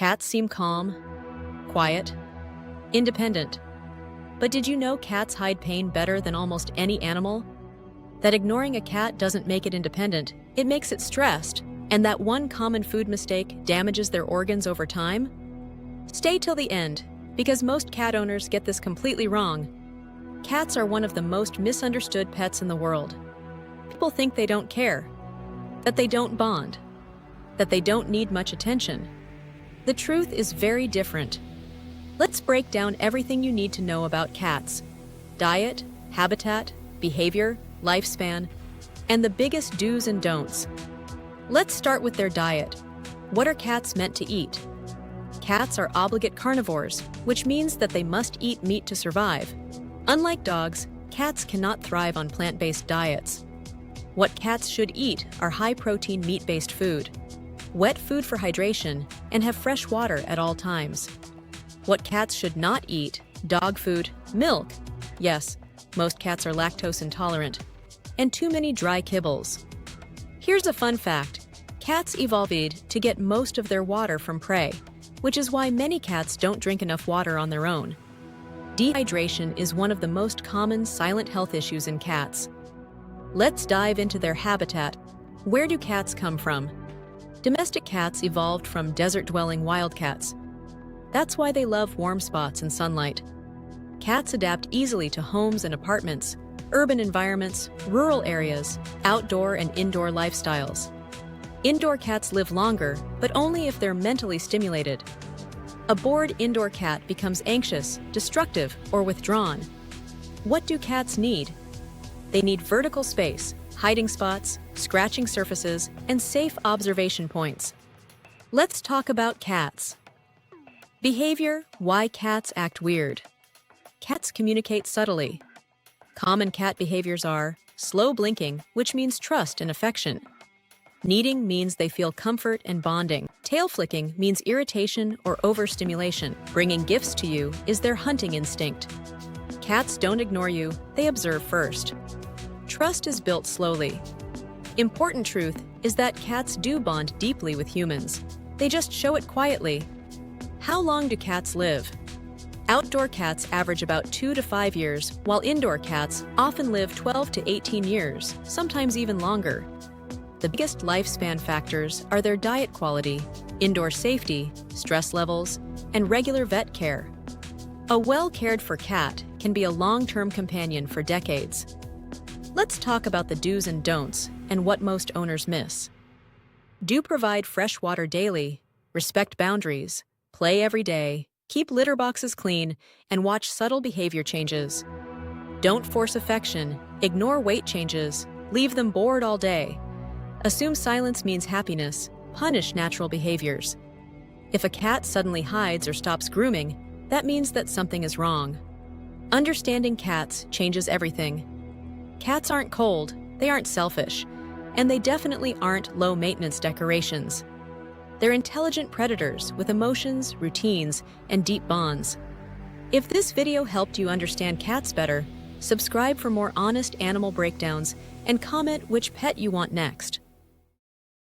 Cats seem calm, quiet, independent. But did you know cats hide pain better than almost any animal? That ignoring a cat doesn't make it independent, it makes it stressed, and that one common food mistake damages their organs over time? Stay till the end, because most cat owners get this completely wrong. Cats are one of the most misunderstood pets in the world. People think they don't care, that they don't bond, that they don't need much attention. The truth is very different. Let's break down everything you need to know about cats: diet, habitat, behavior, lifespan, and the biggest do's and don'ts. Let's start with their diet. What are cats meant to eat? Cats are obligate carnivores, which means that they must eat meat to survive. Unlike dogs, cats cannot thrive on plant-based diets. What cats should eat are high-protein meat-based food, wet food for hydration, and have fresh water at all times. What cats should not eat: dog food, milk. Yes, most cats are lactose intolerant, and too many dry kibbles. Here's a fun fact. Cats evolved to get most of their water from prey, which is why many cats don't drink enough water on their own. Dehydration is one of the most common silent health issues in cats. Let's dive into their habitat. Where do cats come from? Domestic cats evolved from desert-dwelling wildcats. That's why they love warm spots and sunlight. Cats adapt easily to homes and apartments, urban environments, rural areas, outdoor and indoor lifestyles. Indoor cats live longer, but only if they're mentally stimulated. A bored indoor cat becomes anxious, destructive, or withdrawn. What do cats need? They need vertical space, hiding spots, scratching surfaces, and safe observation points. Let's talk about cats. Behavior: why cats act weird. Cats communicate subtly. Common cat behaviors are slow blinking, which means trust and affection. Kneading means they feel comfort and bonding. Tail flicking means irritation or overstimulation. Bringing gifts to you is their hunting instinct. Cats don't ignore you, they observe first. Trust is built slowly. Important truth is that cats do bond deeply with humans. They just show it quietly. How long do cats live? Outdoor cats average about 2 to 5 years, while indoor cats often live 12 to 18 years, sometimes even longer. The biggest lifespan factors are their diet quality, indoor safety, stress levels, and regular vet care. A well-cared-for cat can be a long-term companion for decades. Let's talk about the do's and don'ts and what most owners miss. Do provide fresh water daily, respect boundaries, play every day, keep litter boxes clean, and watch subtle behavior changes. Don't force affection, ignore weight changes, leave them bored all day. Assume silence means happiness, punish natural behaviors. If a cat suddenly hides or stops grooming, that means that something is wrong. Understanding cats changes everything. Cats aren't cold, they aren't selfish, and they definitely aren't low-maintenance decorations. They're intelligent predators with emotions, routines, and deep bonds. If this video helped you understand cats better, subscribe for more honest animal breakdowns and comment which pet you want next.